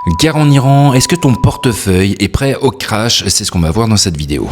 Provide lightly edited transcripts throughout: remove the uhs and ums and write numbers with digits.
Guerre en Iran, est-ce que ton portefeuille est prêt au crash? C'est ce qu'on va voir dans cette vidéo.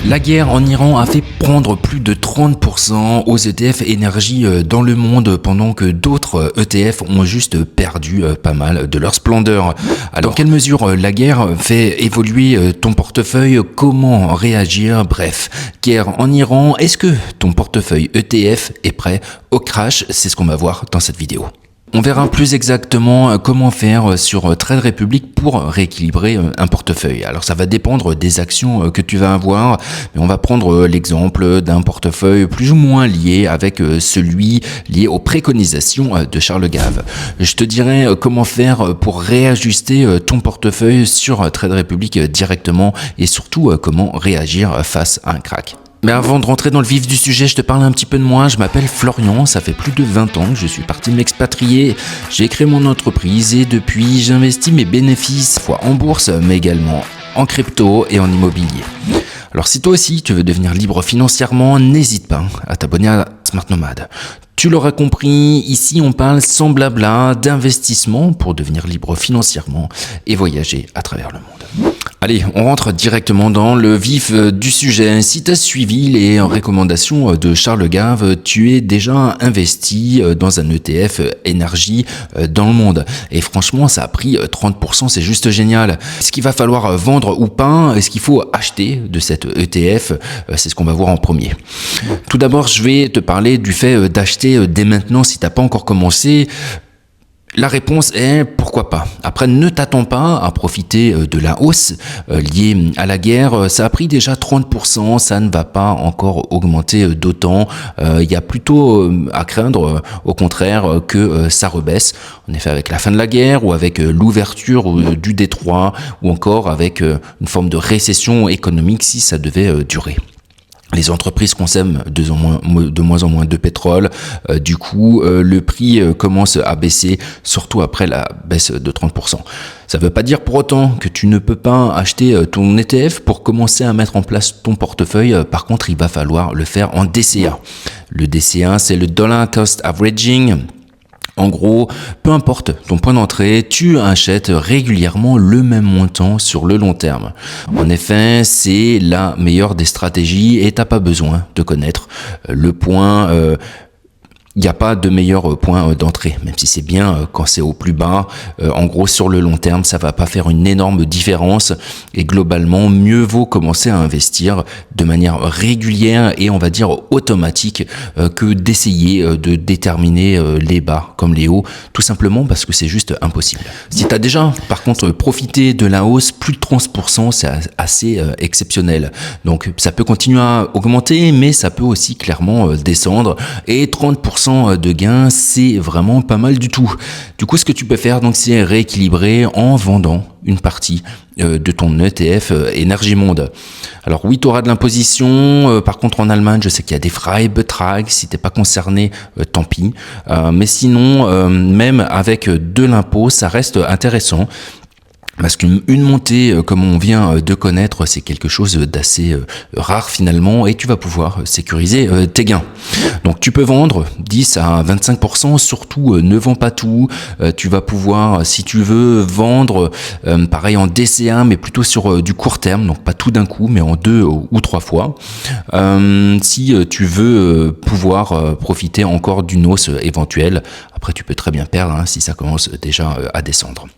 La guerre en Iran a fait prendre plus de 30% aux ETF énergie dans le monde, pendant que d'autres ETF ont juste perdu pas mal de leur splendeur. Alors, dans quelle mesure la guerre fait évoluer ton portefeuille? Comment réagir? Bref, guerre en Iran, est-ce que ton portefeuille ETF est prêt au crash? C'est ce qu'on va voir dans cette vidéo. On verra plus exactement comment faire sur Trade Republic pour rééquilibrer un portefeuille. Alors ça va dépendre des actions que tu vas avoir, mais on va prendre l'exemple d'un portefeuille plus ou moins lié avec celui lié aux préconisations de Charles Gave. Je te dirai comment faire pour réajuster ton portefeuille sur Trade Republic directement et surtout comment réagir face à un crack. Mais avant de rentrer dans le vif du sujet, je te parle un petit peu de moi. Je m'appelle Florian, ça fait plus de 20 ans que je suis parti m'expatrier. J'ai créé mon entreprise et depuis, j'investis mes bénéfices fois en bourse, mais également en crypto et en immobilier. Alors si toi aussi tu veux devenir libre financièrement, n'hésite pas à t'abonner à Smart Nomad. Tu l'auras compris, ici on parle sans blabla d'investissement pour devenir libre financièrement et voyager à travers le monde. Allez, on rentre directement dans le vif du sujet. Si tu as suivi les recommandations de Charles Gave, tu es déjà investi dans un ETF énergie dans le monde. Et franchement, ça a pris 30%, c'est juste génial. Est-ce qu'il va falloir vendre ou pas? Est-ce qu'il faut acheter de cet ETF? C'est ce qu'on va voir en premier. Tout d'abord, je vais te parler du fait d'acheter dès maintenant si tu n'as pas encore commencé. La réponse est pourquoi pas. Après, ne t'attends pas à profiter de la hausse liée à la guerre. Ça a pris déjà 30%, ça ne va pas encore augmenter d'autant. Il y a plutôt à craindre, au contraire, que ça rebaisse. En effet, avec la fin de la guerre ou avec l'ouverture du détroit ou encore avec une forme de récession économique si ça devait durer. Les entreprises consomment de moins en moins de pétrole, du coup le prix commence à baisser, surtout après la baisse de 30%. Ça ne veut pas dire pour autant que tu ne peux pas acheter ton ETF pour commencer à mettre en place ton portefeuille. Par contre, il va falloir le faire en DCA. Le DCA, c'est le Dollar Cost Averaging. En gros, peu importe ton point d'entrée, tu achètes régulièrement le même montant sur le long terme. En effet, c'est la meilleure des stratégies et t'as pas besoin de connaître le point. Il n'y a pas de meilleur point d'entrée, même si c'est bien quand c'est au plus bas. En gros, sur le long terme, ça va pas faire une énorme différence et globalement, mieux vaut commencer à investir de manière régulière et on va dire automatique que d'essayer de déterminer les bas comme les hauts, tout simplement parce que c'est juste impossible. Si tu as déjà, par contre, profité de la hausse, plus de 30%, c'est assez exceptionnel. Donc, ça peut continuer à augmenter, mais ça peut aussi clairement descendre et 30% de gains, c'est vraiment pas mal du tout. Du coup, ce que tu peux faire, donc, c'est rééquilibrer en vendant une partie de ton ETF Énergie Monde. Alors oui, tu auras de l'imposition. Par contre, en Allemagne, je sais qu'il y a des Freibetrag. Si t'es pas concerné, tant pis. Mais sinon, même avec de l'impôt, ça reste intéressant. Parce qu'une montée, comme on vient de connaître, c'est quelque chose d'assez rare finalement et tu vas pouvoir sécuriser tes gains. Donc tu peux vendre 10 à 25%, surtout ne vends pas tout. Tu vas pouvoir, si tu veux, vendre pareil en DCA, mais plutôt sur du court terme, donc pas tout d'un coup, mais en 2 ou 3 fois. Si tu veux pouvoir profiter encore d'une hausse éventuelle, après tu peux très bien perdre si ça commence déjà à descendre.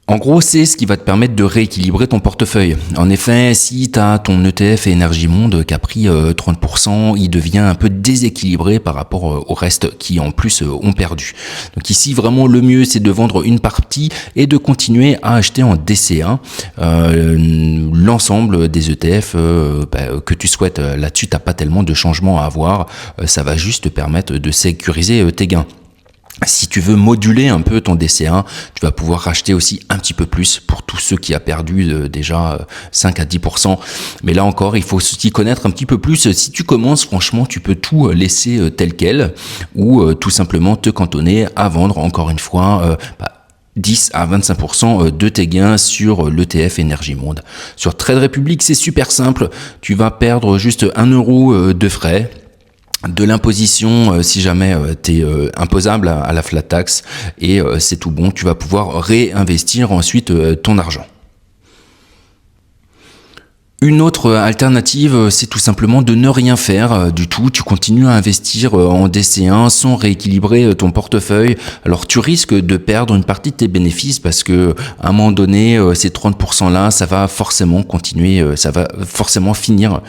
En gros, c'est ce qui va te permettre de rééquilibrer ton portefeuille. En effet, si tu as ton ETF Énergie Monde qui a pris 30%, il devient un peu déséquilibré par rapport au reste qui en plus ont perdu. Donc ici, vraiment le mieux, c'est de vendre une partie et de continuer à acheter en DCA l'ensemble des ETF que tu souhaites. Là-dessus, tu n'as pas tellement de changements à avoir. Ça va juste te permettre de sécuriser tes gains. Si tu veux moduler un peu ton DCA, tu vas pouvoir racheter aussi un petit peu plus pour tous ceux qui a perdu déjà 5 à 10%. Mais là encore, il faut s'y connaître un petit peu plus. Si tu commences, franchement, tu peux tout laisser tel quel ou tout simplement te cantonner à vendre encore une fois 10 à 25% de tes gains sur l'ETF Énergie Monde. Sur Trade Republic, c'est super simple. Tu vas perdre juste 1 euro de frais, de l'imposition si jamais tu es imposable à la flat tax, et c'est tout bon. Tu vas pouvoir réinvestir ensuite ton argent. Une autre alternative, c'est tout simplement de ne rien faire du tout. Tu continues à investir en DC1 sans rééquilibrer ton portefeuille. Alors tu risques de perdre une partie de tes bénéfices parce que à un moment donné, ces 30% là, ça va forcément continuer, ça va forcément finir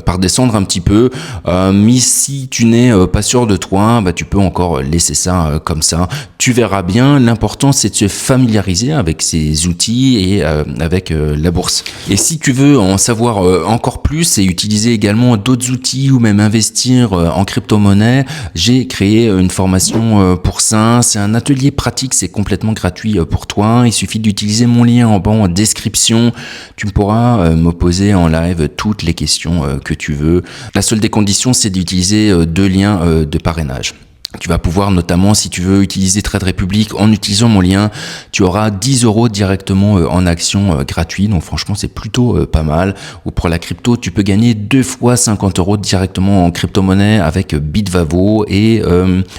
par descendre un petit peu. Mais si tu n'es pas sûr de toi, tu peux encore laisser ça comme ça. Tu verras bien. L'important, c'est de se familiariser avec ces outils et avec la bourse. Et si tu veux en savoir encore plus et utiliser également d'autres outils ou même investir en crypto-monnaie, j'ai créé une formation pour ça. C'est un atelier pratique, c'est complètement gratuit pour toi. Il suffit d'utiliser mon lien en bas en description. Tu pourras me poser en live toutes les questions que tu veux. La seule des conditions, c'est d'utiliser 2 liens de parrainage. Tu vas pouvoir notamment, si tu veux utiliser Trade Republic en utilisant mon lien, tu auras 10 euros directement en action gratuit. Donc franchement, c'est plutôt pas mal. Ou pour la crypto, tu peux gagner 2 fois 50 euros directement en crypto-monnaie avec Bitvavo et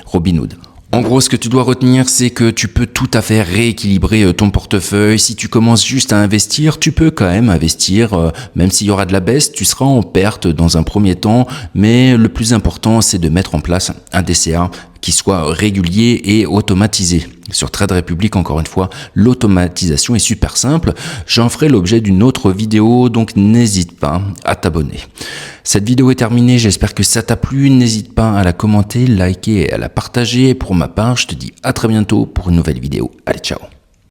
Robinhood. En gros, ce que tu dois retenir, c'est que tu peux tout à fait rééquilibrer ton portefeuille. Si tu commences juste à investir, tu peux quand même investir, même s'il y aura de la baisse, tu seras en perte dans un premier temps. Mais le plus important, c'est de mettre en place un DCA qui soit régulier et automatisé. Sur Trade Republic, encore une fois, l'automatisation est super simple. J'en ferai l'objet d'une autre vidéo, donc n'hésite pas à t'abonner. Cette vidéo est terminée, j'espère que ça t'a plu. N'hésite pas à la commenter, liker et à la partager. Pour ma part, je te dis à très bientôt pour une nouvelle vidéo. Allez, ciao!